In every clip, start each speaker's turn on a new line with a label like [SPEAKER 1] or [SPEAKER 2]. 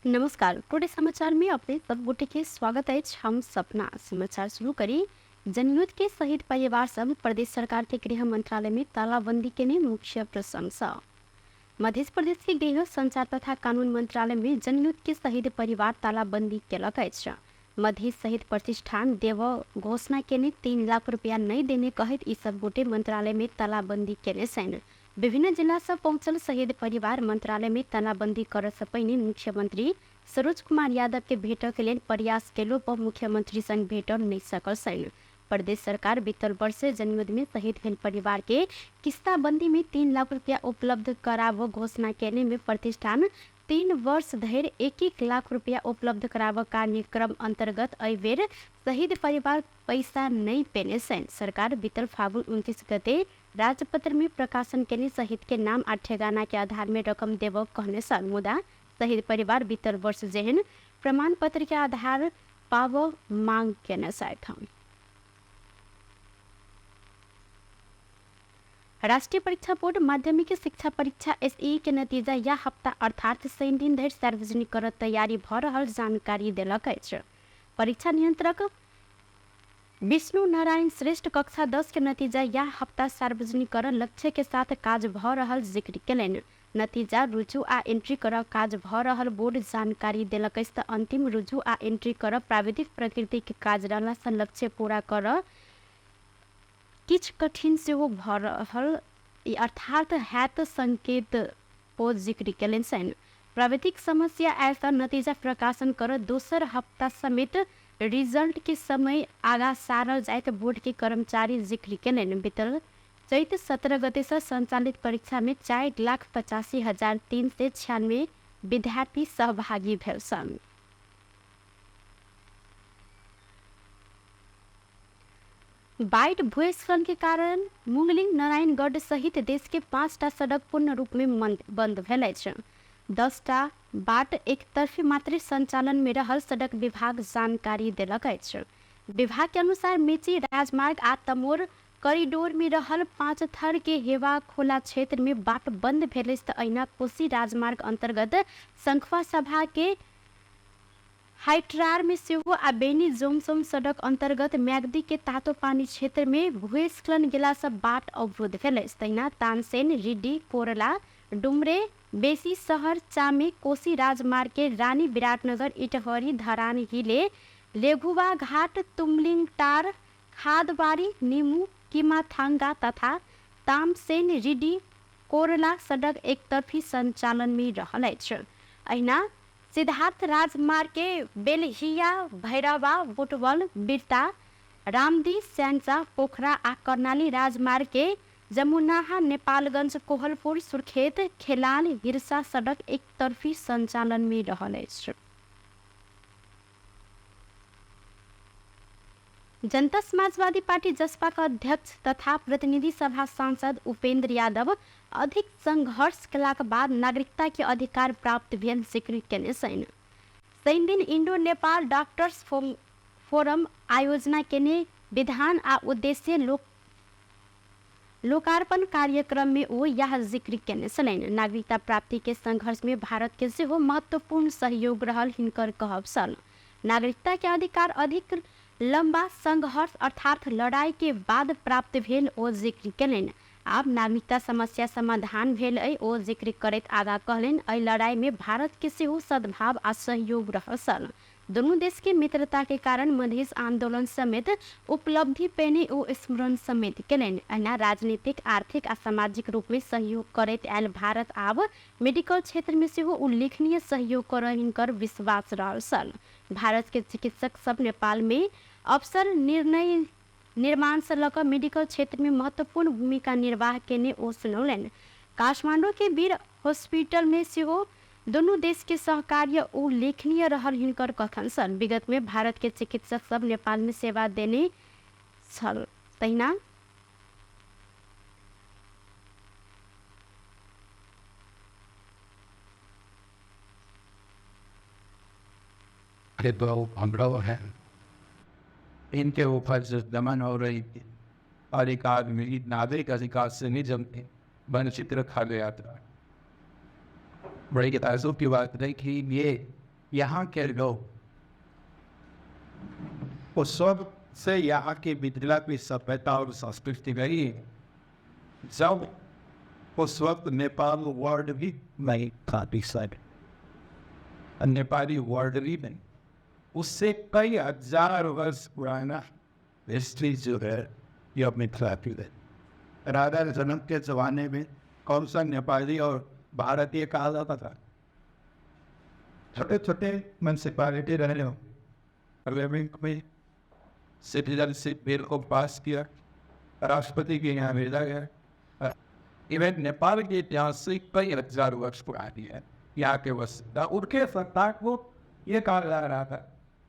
[SPEAKER 1] नमस्कार। टुडे समाचार में अपने सब गोटे के स्वागत है। हम सपना समाचार शुरू करी। जनयुद्ध के शहीद परिवार सब प्रदेश सरकार के गृह मंत्रालय में तालाबंदी के लिए मुख्य प्रशंसा। मध्य प्रदेश के गृह संचार तथा कानून मंत्रालय में जनयुद्ध के शहीद परिवार तालाबंदी केलक अछि। मध्य शहीद प्रतिष्ठान देव घोषणा केने 3 लाख रुपया नहीं देने कहत ई सब गोटे मंत्रालय में तालाबंदी केने छन्। विभिन्न जिला से पहुंचल शहीद परिवार मंत्रालय में तालाबंदी कर से पहिने मुख्यमंत्री सरोज कुमार यादव के भेटक के लिए प्रयास केलो पर मुख्यमंत्री संग भेट नहीं सकल छन्। प्रदेश सरकार बीतल वर्ष जनयुद्ध में शहीद भेल परिवार के किस्ताबंदी में 3 लाख रुपया उपलब्ध कराव घोषणा केने में प्रतिष्ठान 3 वर्ष धरि 1-1 लाख रुपया उपलब्ध कराव कार्यक्रम अंतर्गत एहि बेर शहीद परिवार पैसा नहीं पेने छन्। सरकार बीतल फागुन 29 गते राजपत्र में प्रकाशन केने शहीद के नाम आ ठेगाना के आधार में रकम देव कहने छन्। मुदा शहीद परिवार बीतल वर्ष जेहन प्रमाण पत्र के आधार पाव मांग केने छथि। राष्ट्रीय परीक्षा बोर्ड माध्यमिक शिक्षा परीक्षा एसई के नतीजा यह हफ्ता अर्थात 3 दिन धरि सार्वजनिक कर तैयारी भ रहल जानकारी देलक अछि। परीक्षा नियंत्रक विष्णु नारायण श्रेष्ठ कक्षा 10 के नतीजा यह हफ्ता सार्वजनिक कर लक्ष्य के साथ काज भ रहल जिक्र केलनि। नतीजा रुजु आ एंट्री कर काज भ रहल बोर्ड जानकारी देलक अछि। अंतिम रुजु आ एंट्री कर प्राविधिक प्रकृति के काज रहला से लक्ष्य पूरा कर किछ कठिन से हो भ रहल अर्थात हैत संकेत को जिक्र केलनि छन्। प्राविधिक समस्या आयल नतीजा प्रकाशन कर दोसर हफ्ता समेत रिजल्ट के समय आगा सारल जाए बोर्ड के कर्मचारी जिक्र केलनि। बीतल चैत 17 गते से संचालित परीक्षा में 4,85,396 विद्यार्थी सहभागी भेल छन्। बाढ़ भूस्खलन के कारण मुंगलिंग नारायणगढ़ सहित देश के 5टा सड़क पूर्ण रूप में बंद भेल अछि। 10टा बाट एक तरफी मात्र संचालन में रहल सड़क विभाग जानकारी देलक अछि। विभाग के अनुसार मेची राजमार्ग आ तमोर कॉरिडोर में रहल 5 थर के हेवा खोला क्षेत्र में बाट बंद भेल अछि। अहिना कोसी राजमार्ग अंतर्गत संखवा सभा के हाइट्रार में सेहो आ बेनी जोमसोम सड़क अंतर्गत म्याग्दी के तातो पानी क्षेत्र में भूस्खलन गेला से बाट अवरुद्ध भेल अछि। तहिना तानसेन रिडी कोरला डुमरे बेसी शहर चामे कोसी राजमार्ग के रानी विराटनगर इटहरी धरान हिले लेघुवा घाट तुमलिंगटार खादबारी निमू किमाथांगा तथा तामसेन रिडी कोरला सड़क एक तरफी संचालन में रहल अछि। अहिना सिद्धार्थ राजमार्ग के बेलहिया भैरवा बुटवल बिरता रामदी स्याङ्जा पोखरा आ कर्णाली राजमार्ग के जमुनाहा नेपालगंज कोहलपुर सुर्खेत खेलाल हिरसा सड़क एक तरफी संचालन में रहल अछि। जनता समाजवादी पार्टी जसपा का अध्यक्ष तथा प्रतिनिधि सभा सांसद उपेंद्र यादव अधिक संघर्ष केलाक बाद नागरिकता के अधिकार प्राप्त भेल जिक्र केने छन्। शनि दिन इंडो नेपाल डॉक्टर्स फोरम आयोजना केने विधान आ उद्देश्य लोकार्पण कार्यक्रम में वो यह जिक्र केने छलनि। नागरिकता प्राप्ति के संघर्ष में भारत के सेहो महत्वपूर्ण सहयोग रहल हिनकर कहब छल। नागरिकता के अधिकार अधिक लंबा संघर्ष अर्थात लड़ाई के बाद प्राप्त भेल ओ जिक्र केलनि। आब नागरिकता समस्या समाधान भेल अइ ओ जिक्र करैत आगा कहलनि एहि लड़ाई में भारत के सेहो सद्भाव आ सहयोग रहल छल। दोनों देश के मित्रता के कारण मधेश आंदोलन समेत उपलब्धि पेने ओ स्मरण समेत केलनि। अहिना राजनीतिक आर्थिक आ सामाजिक रूप में सहयोग करैत आयल भारत आब मेडिकल क्षेत्र में सेहो उल्लेखनीय सहयोग कर हिनकर विश्वास रहल छल। भारत के चिकित्सक सब नेपाल में अवसर निर्माण से लकर मेडिकल क्षेत्र में महत्वपूर्ण भूमिका निर्वाह केने ओ सुनौलनि। काठमांडू के वीर हॉस्पिटल में सेहो दोनों देश के सहकार्य उल्लेखनीय रहल हिनकर कथन छल। विगत में भारत के चिकित्सक सब नेपाल में सेवा देने छल। तहिना
[SPEAKER 2] भेदभाव है इनके ऊपर जो दमन हो रही थी और एक आदमी नागरिक अधिकार से निजम वंचित रखा गया था। बड़ी ताजुब की बात है कि ये यहाँ के लोग उस वक्त से यहाँ की मिथिला की सभ्यता और संस्कृति रही है। जब उस वक्त नेपाल वर्ड भी नहीं था, नेपाली वर्ड भी नहीं, उससे कई हजार वर्ष पुराना हिस्ट्री जो है यह मिथिला की है। राजा जनक के जमाने में कौन सा नेपाली और भारतीय कहा जाता था? छोटे छोटे म्यूनसिपालिटी रहने हो, पार्लियामेंट में सिटीजनशिप बिल को पास किया, राष्ट्रपति के यहाँ भेजा गया। इवन नेपाल के इतिहास से कई हजार वर्ष पुरानी है यहाँ के वस्तुता। उनके सत्ता को ये कहा जा रहा था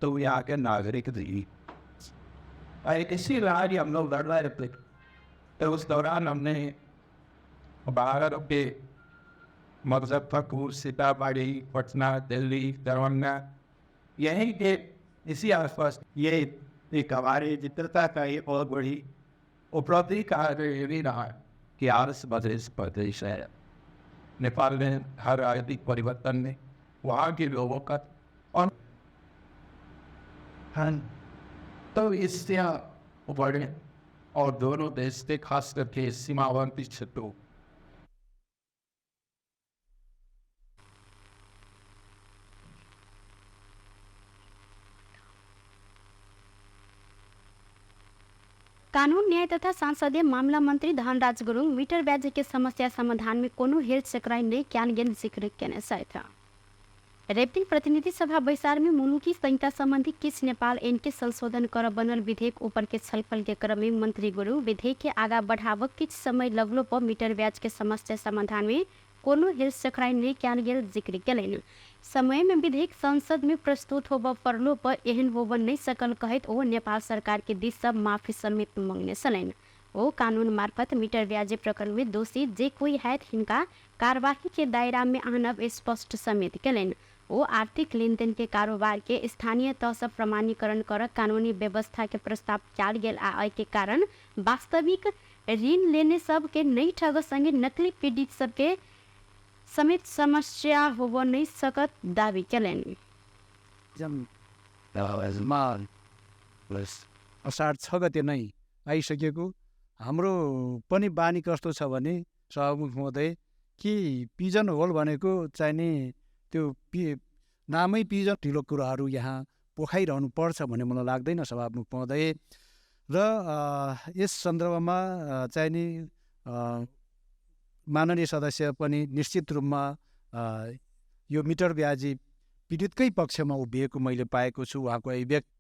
[SPEAKER 2] तो यहाँ के नागरिक थे। इसी लड़ाई हम लोग लड़ रहे थे। तो उस दौरान हमने भारत के मुजफ्फरपुर, सीतामढ़ी, पटना, दिल्ली, दरभंगा, यहीं के इसी आसपास ये एक हमारी जित्रता का ये बहुत बड़ी उपलब्धि कहा ये भी रहा कि आर्स प्रदेश है। नेपाल में हर राजनीतिक परिवर्तन में वहाँ के लोगों का और तो इससे बढ़े और दोनों देश से खास करके सीमावर्ती क्षेत्रों
[SPEAKER 1] कानून न्याय तथा संसदीय मामला मंत्री धनराज गुरुङ मीटर ब्याज के समस्या समाधान में कोनो हेरचक्राई नहीं क्यान गेन जिक्र केने था। रेप्टिन प्रतिनिधि सभा बैसार में मुलुकी संहिता संबंधी किस नेपाल ऐन के संशोधन कर बनल विधेयक ऊपर के छलफल के क्रम में मंत्री गुरुङ विधेयक के आगा बढ़ाव किछ समय लगलो पर मीटर ब्याज के समस्या समाधान में कोनो हेरचक्राई नहीं क्यान गेल जिक्र केलैन। समय में विधेयक संसद में प्रस्तुत होब पड़लो पर एहन होब नहीं सकल कहत ओ नेपाल सरकार के दिश सब माफी समेत मांगने छलैन। ओ कानून मार्फत मीटर ब्याज प्रकरण में दोषी जे कोई है हिनका कार्यवाही के दायरा में आनब स्पष्ट समेत केलैन। ओ आर्थिक लेनदेन के कारोबार के स्थानीय तह से प्रमाणीकरण कर कानूनी व्यवस्था के प्रस्ताव किया गेल आ के कारण वास्तविक ऋण लेने सब के नहीं ठग संगे नकली पीड़ित सबके समेत समस्या हो नहीं सकत दावी केलैन।
[SPEAKER 3] असार 6 गते नै आइसकेको हाम्रो पनि बानी कस्तो छ भने सभामुख महोदय कि पिजन होल भनेको चाहिने त्यो नामै पिजन ढिलो कुराहरू यहाँ पोखाइरहनु पर्छ भन्ने मलाई लाग्दैन सभामुख महोदय। र यस सन्दर्भमा चाहिने माननीय सदस्य पनि निश्चित रूपमा यो मिटर ब्याजी पीडितकै पक्षमा उभिएको मैले पाएको छु। उहाँको अभिव्यक्ति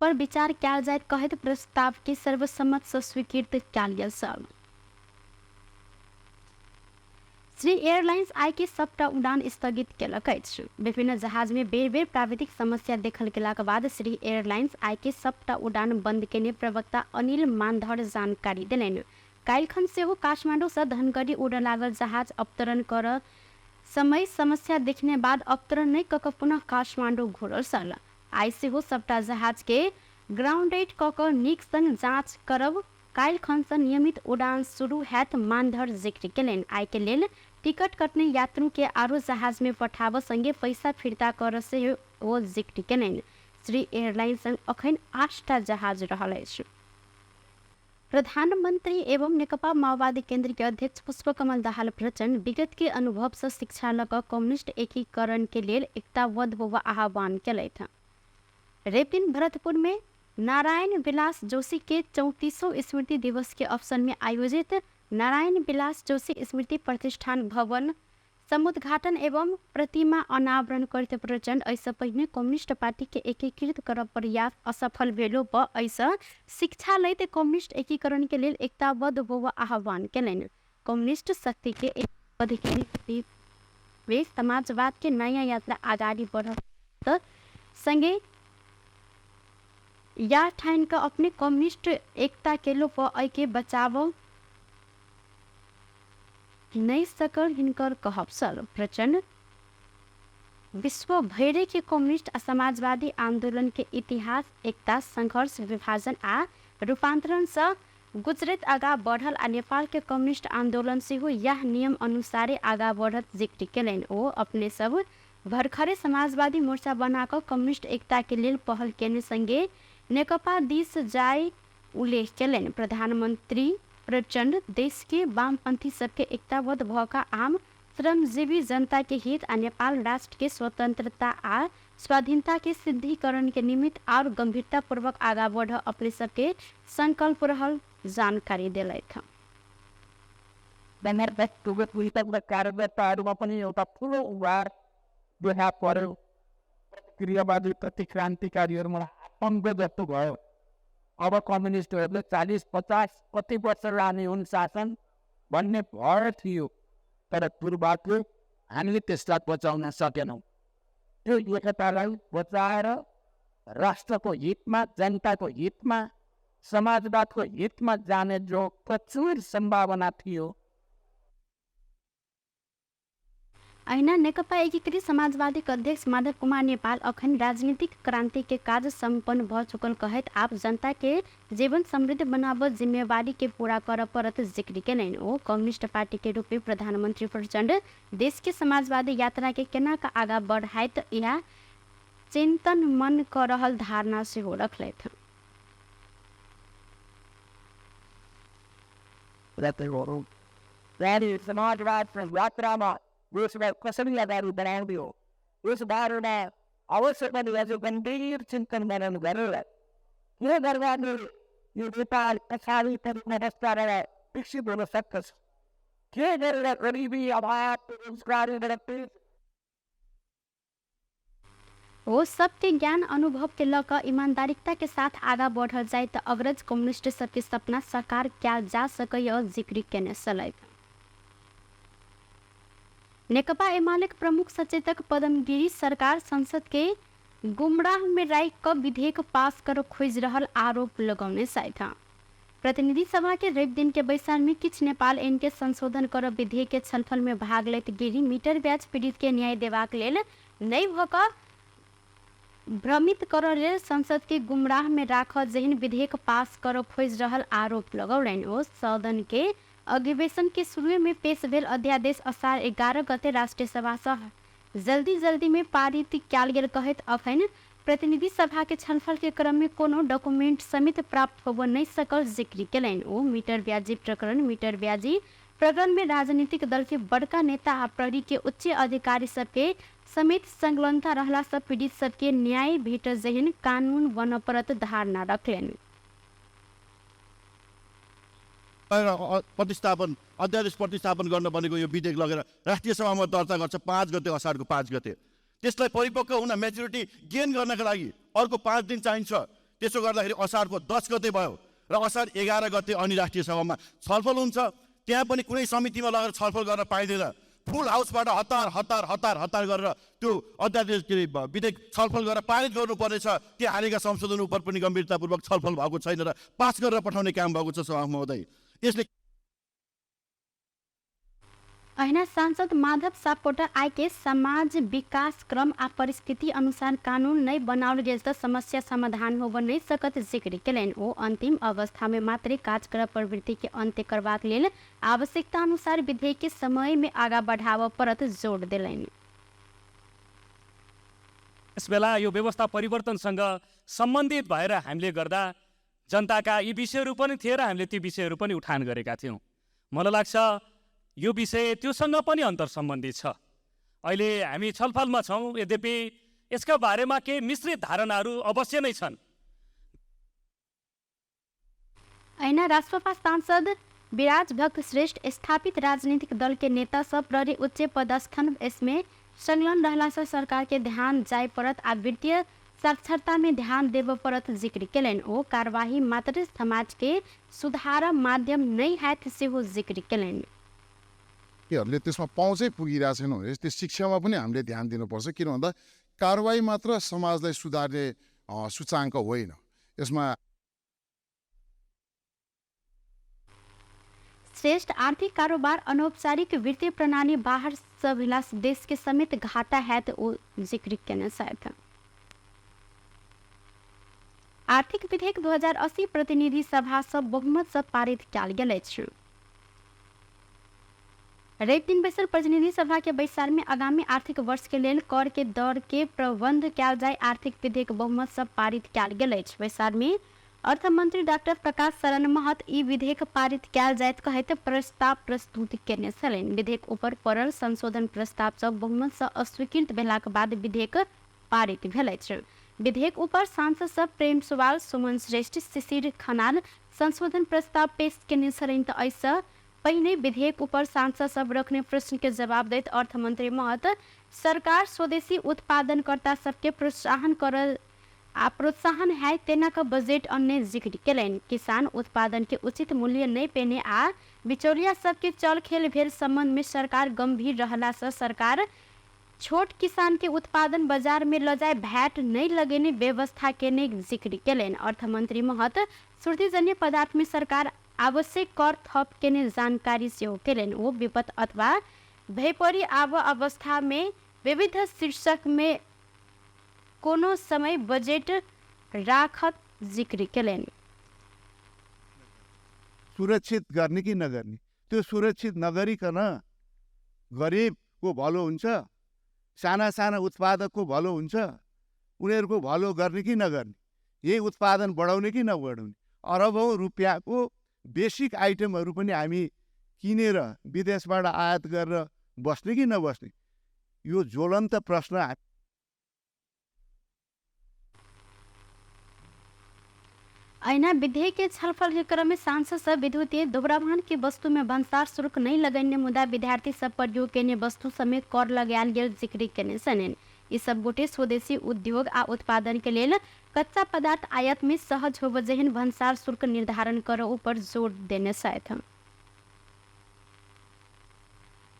[SPEAKER 1] पर विचार क्या जाए कहत प्रस्ताव के सर्वसम्मत से स्वीकृत किया गेल सब। श्री एयरलाइंस आई के सबटा उड़ान स्थगित केलक अछि। विभिन्न जहाज में बेर बेर प्राविधिक समस्या देखल गेलाक बाद श्री एयरलाइंस आई के सबटा उड़ान बंद केने प्रवक्ता अनिल मानधर जानकारी देलैन। काल्हिखन सेहो काठमाडौँ से धनगढ़ी उड़े लागल जहाज अवतरण कर समय समस्या देखने बाद अवतरण नहीं कक पुनः काठमाडौँ घुरल सल। आई सेहो सबटा जहाज के ग्राउंडेड कक नीक संग जांच करब काल्हिखन से नियमित उड़ान शुरू हैत मानधर जिक्र केलैन। आई के लेल टिकट कटने यात्रु के आरो जहाज में पठाब संगे पैसा फिर्ता कर से वो जिक्र केलैन। श्री एयरलाइंस संग अखन 8टा जहाज रहल अछि। प्रधानमंत्री एवं नेकपा माओवादी केंद्र के अध्यक्ष पुष्पकमल दाहाल प्रचंड विगत के अनुभव से शिक्षा लक कम्युनिस्ट एकीकरण के लिए एकताबद्ध होवा आह्वान केलैथ। रेपिन भरतपुर में नारायण विलास जोशी के 34वां स्मृति दिवस के अवसर में आयोजित नारायण विलास जोशी स्मृति प्रतिष्ठान भवन समुद्घाटन एवं प्रतिमा अनावरण करते प्रचंड ऐसा पहिने कम्युनिस्ट पार्टी के एकीकृत कर प्रयास असफल भेलो पर ऐसा शिक्षा लैते कम्युनिस्ट एकीकरण के लिए एकताबद्ध होवा आह्वान केलैन। कम्युनिस्ट शक्ति के वे समाजवाद के नया यात्रा आगाड़ी बढ़त संगे या ठान का अपने कम्युनिस्ट एकता के लो पर ऐके बचाव नहीं सकल हिनकर कहब सल। प्रचंड विश्व भैरे के कम्युनिस्ट आ समाजवादी आंदोलन के इतिहास एकता संघर्ष विभाजन आ रूपांतरण से गुजरात आगा बढ़ल आ नेपाल के कम्युनिस्ट आंदोलन से हो यह नियम अनुसारे आगा बढ़त जिक्र केलनि। ओ अपने सब भरखरे समाजवादी मोर्चा बनाकर कम्युनिस्ट एकता के लेल पहल केने संगे नेकपा दिस जाय उल्लेख केलनि। प्रधानमंत्री प्रचंड देश के वामपंथी सबके एकताबद्ध भएका आम श्रमजीवी जनता के हित आ नेपाल राष्ट्र के स्वतंत्रता आ स्वाधीनता के सिद्धिकरण के निमित्त और गंभीरता पूर्वक आगा बढ़ अपने सबके संकल्प रहल जानकारी दिलैथ।
[SPEAKER 4] कार्यकर्ताहरूमा पनि एउटा ठुलो उभार देखा पर्यो। प्रतिक्रियावादी प्रतिक्रान्तिकारीहरूमा आतङ्क जस्तो भयो। अब कम्युनिस्टहरूले 40-50 कति वर्ष लाने हुन् शासन भन्ने भय थियो, तर दुर्भाग्य हामीले त्यसलाई बचाउन सकेनौँ। त्यो एकतालाई बचाएर राष्ट्रको हितमा, जनताको हितमा, समाजवादको हितमा जाने जो प्रचुर सम्भावना थियो।
[SPEAKER 1] ऐना नेकपा एकीकृत समाजवादी के अध्यक्ष माधव कुमार नेपाल अखन राजनीतिक क्रांति के कार्य संपन्न भ चुकल कहत आप जनता के जीवन समृद्ध बनाव जिम्मेवारी के पूरा कर परत जिक्र केलनि। ओ कम्युनिस्ट पार्टी के रूप में प्रधानमंत्री प्रचंड देश के समाजवादी यात्रा के केना का आगा बढ़ाइत या चिंतन मन कर रहल धारणा से हो रखलैथ।
[SPEAKER 4] समाजवाद देशलाई कसरी अगाडि बढाउने हो, यस बारेमा अवश्य पनि आज गम्भीर चिन्तन बनाउनु गरेर के गर्दा यो नेपाल पछाडि भ्रष्टाचारलाई विकसित हुन सक्छ, के गरेर गरिबी अभाव बेरोजगारी
[SPEAKER 1] हो सबके ज्ञान अनुभव के लक ईमानदारिता के साथ आगा बढ़ल जाए तो अग्रज कम्युनिस्ट सबके सपना साकार क्या जा सके जिक्र केने सलैथ। नेकपा एमाले प्रमुख सचेतक पदमगिरी सरकार संसद के गुमराह में राय क विधेयक पास कर खोज रहल आरोप लगौने साथ प्रतिनिधि सभा के रवि दिन के बैसार में किछ नेपाल एन के संशोधन कर विधेयक के छलफल में भाग लेत गिरी मीटर ब्याज पीड़ित के न्याय देवाक लेल नहीं भक भ्रमित कर लेल संसद के गुमराह में राख जहिन विधेयक पास कर खोज रहल आरोप लगौलनि। ओ सदन के अधिवेशन के शुरू में पेश भेल अध्यादेश असार 11 गते राष्ट्रीय सभा से जल्दी में पारित कयल गेल कहत अखन प्रतिनिधि सभा के छलफल के क्रम में कोनो डॉक्यूमेंट समेत प्राप्त होब नहीं सकल जिक्र केलनि। ओ मीटर ब्याजी प्रकरण में राजनीतिक दल के बड़का नेता आ प्रहरी के उच्च अधिकारी सबके समेत संलग्नता रहला सब पीड़ित सबके न्याय भेट जहिन कानून बन परत धारणा रखलनि।
[SPEAKER 5] अध्यादेश प्रतिस्थापन गर्न बनेको यो विधेयक लगेर राष्ट्रिय सभामा दर्ता गर्छ 5 गते असारको 5 गते। त्यसलाई परिपक्व हुन मेच्युरिटी गेन गर्नका लागि अर्को 5 दिन चाहिन्छ। त्यसो गर्दाखेरि असारको 10 गते भयो र असार 11 गते अनि राष्ट्रिय सभामा छलफल हुन्छ। त्यहाँ पनि कुनै समितिमा लगेर छलफल गर्न पाइँदैन। फुल हाउसबाट हतार गरेर त्यो अध्यादेश विधेयक छलफल गरेर पारित गर्नुपर्नेछ। त्यो हालेका संशोधन उप पनि गम्भीरतापूर्वक छलफल भएको छैन र पास गरेर पठाउने काम भएको छ सभा महोदय। यसले
[SPEAKER 1] ऐना सांसद माधव सापकोटा आके समाज विकास क्रम आ परिस्थिति अनुसार कानून नहीं बनाओल गेल त समस्या समाधान होब नहीं सकत जिक्र केलनि। ओ अंतिम अवस्था में मात्र काज कर प्रवृत्ति के अंत्य करबाक लेल आवश्यकता अनुसार विधेयक के समय में आगा बढ़ाव परत जोड़ दिलनि।
[SPEAKER 6] यसबेला यो व्यवस्था परिवर्तनसँग सम्बन्धित भएर हामीले गर्दा जनताका यी विषयहरू पनि थिए र हामीले ती विषयहरू पनि उठान गरेका थियौँ। मलाई लाग्छ यो विषय त्योसँग पनि अन्तर सम्बन्धित छ। अहिले हामी छलफलमा छौँ, यद्यपि यसका बारेमा केही मिश्रित धारणाहरू अवश्य नै छन्।
[SPEAKER 1] ऐना राष्ट्रपा सांसद विराज भक्त श्रेष्ठ स्थापित राजनीतिक दल के नेता सब प्रहरी उच्च पदस्थन इसमें संलग्न रहला से सरकार के ध्यान जाय परत आ वित्तीय साक्षरता में ध्यान देव परत जिक्र केलनि। ओ कार्यवाही मात्र समाज के सुधार माध्यम नहीं हैत से हो जिक्र केलनि।
[SPEAKER 7] हरूले त्यसमा पहुँचै पुगिरहेको छैन भने त्यो शिक्षामा पनि हामीले ध्यान दिनुपर्छ। किन भन्दा कारवाही मात्र समाजलाई सुधार्ने सूचाङ्क होइन। यसमा
[SPEAKER 1] श्रेष्ठ आर्थिक कारोबार अनौपचारिक वित्तीय प्रणाली बाहर सभिलास देश के समेत घाटा है तो जिक्र केने साथ आर्थिक विधेयक 2080 प्रतिनिधि सभा से बहुमत से पारित कयल गेल अछि। रवि दिन बैसल प्रतिनिधि सभा के बैसार में आगामी आर्थिक वर्ष के लेल कर के दर के प्रबंध कयल जाय आर्थिक विधेयक बहुमत से पारित कयल गेल अछि। बैसार में अर्थ मंत्री डॉक्टर प्रकाश शरण महत ई विधेयक पारित कयल जायत कहैत प्रस्ताव प्रस्तुत केने छलनि। विधेयक ऊपर पड़ल संशोधन प्रस्ताव सब बहुमत से अस्वीकृत भेलाक बाद विधेयक पारित भेल अछि। विधेयक ऊपर सांसद सब प्रेम सुवाल, सुमन श्रेष्ठ, शिशिर खनाल संशोधन प्रस्ताव पेश केने छलनि। त ऐसा पहले विधेयक ऊपर सांसद सब रखने प्रश्न के जवाब दैत अर्थ मंत्री महत सरकार स्वदेशी उत्पादनकर्ता सबके प्रोत्साहन है तेना का बजट अन्य जिक्र केलनि। किसान उत्पादन के उचित मूल्य नहीं पेने आ बिचौलिया सबके चल खेल भेल संबंध में सरकार गंभीर रहला से सरकार छोट किसान के उत्पादन बाजार में ल जाए भैट नहीं लगेने व्यवस्था केने जिक्र केलनि। अर्थमंत्री महत सुर्तीजन्य पदार्थ में सरकार आवश्यक कर थप केने जानकारी सेहो केलनि। वो विपद अथवा भयपरी आव अवस्था में विविध शीर्षक में कोनो समय बजेट राखत जिक्र केलनि।
[SPEAKER 8] सुरक्षित गर्ने कि नगर्ने, त्यो सुरक्षित नगरिकन गरिबको भलो हुन्छ, साना साना उत्पादकको भलो हुन्छ, उनीहरूको भलो गर्ने कि नगर्ने, यही उत्पादन बढाउने कि नबढाउने। अरबौं रुपियाँको बेसिक आइटमहरू पनि हामी किनेर विदेशबाट आयात गरेर बस्ने कि नबस्ने, यो ज्वलन्त प्रश्न।
[SPEAKER 1] ऐना विधेयक के छलफल के क्रम में सांसद सब विद्युतीय दुर्व्यवहार की वस्तु में भंसार शुल्क नहीं लगने मुद्दा विद्यार्थी सब पर जो केने वस्तु समेत कर लगायल गेल जिक्र केने छलनि। ई सब गोटे स्वदेशी उद्योग आ उत्पादन के लेल कच्चा पदार्थ आयात में सहज होब जेहन भंसार शुल्क निर्धारण करऽ ऊपर जोर देने छथि।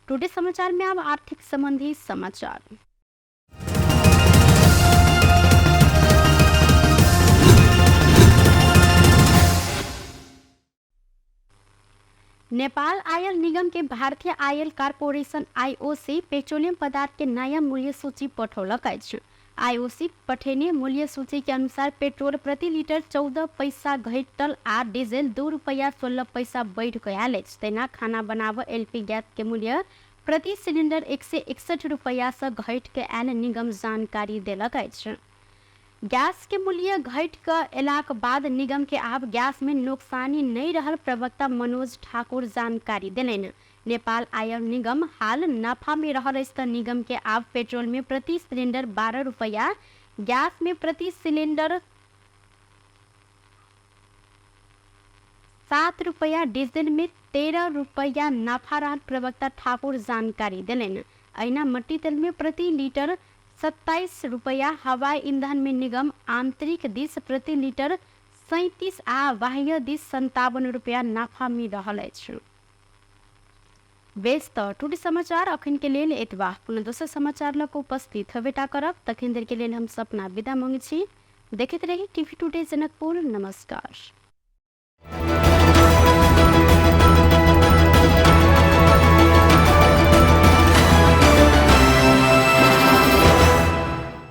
[SPEAKER 1] टुडे समाचार में अब आर्थिक संबंधी समाचार। नेपाल आयल निगम के भारतीय आयल कॉर्पोरेशन आईओसी पेट्रोलियम पदार्थ के नया मूल्य सूची पठौलक अछि। आईओसी पठेने मूल्य सूची के अनुसार पेट्रोल प्रति लीटर 14 पैसा घटल आ डीजल 2 रुपया 16 पैसा बढ़ गयल अछि। तेना खाना बनाव एलपी गैस के मूल्य प्रति सिलेंडर 161 रुपया से घट के आयल निगम जानकारी देलक अछि। गैस के मूल्य घट कर एलाक बाद निगम के आब गैस में नुकसानी नहीं रहल प्रवक्ता मनोज ठाकुर जानकारी देलनि। नेपाल आयल निगम हाल नफा में रहल त निगम के आब पेट्रोल में प्रति सिलेंडर 12 रुपया, गैस में प्रति सिलेंडर 7 रुपया, डीजल में 13 रुपया नफा रहल प्रवक्ता ठाकुर जानकारी देलनि। ऐना मट्टी तेल में प्रति लीटर 27 रुपया, हवाई ईंधन में निगम आंतरिक दिश प्रति लीटर 37 आ बाह्य दिश 57 रुपया नफा में रहल अछि। बेस त टुडे समाचार अखन के लेल एतबा। पुनः दोसर समाचार लक उपस्थित हेबेटा करब। तखन देर के लेल हम सपना विदा मांगे छी। देखते रही टीवी टुडे जनकपुर। नमस्कार।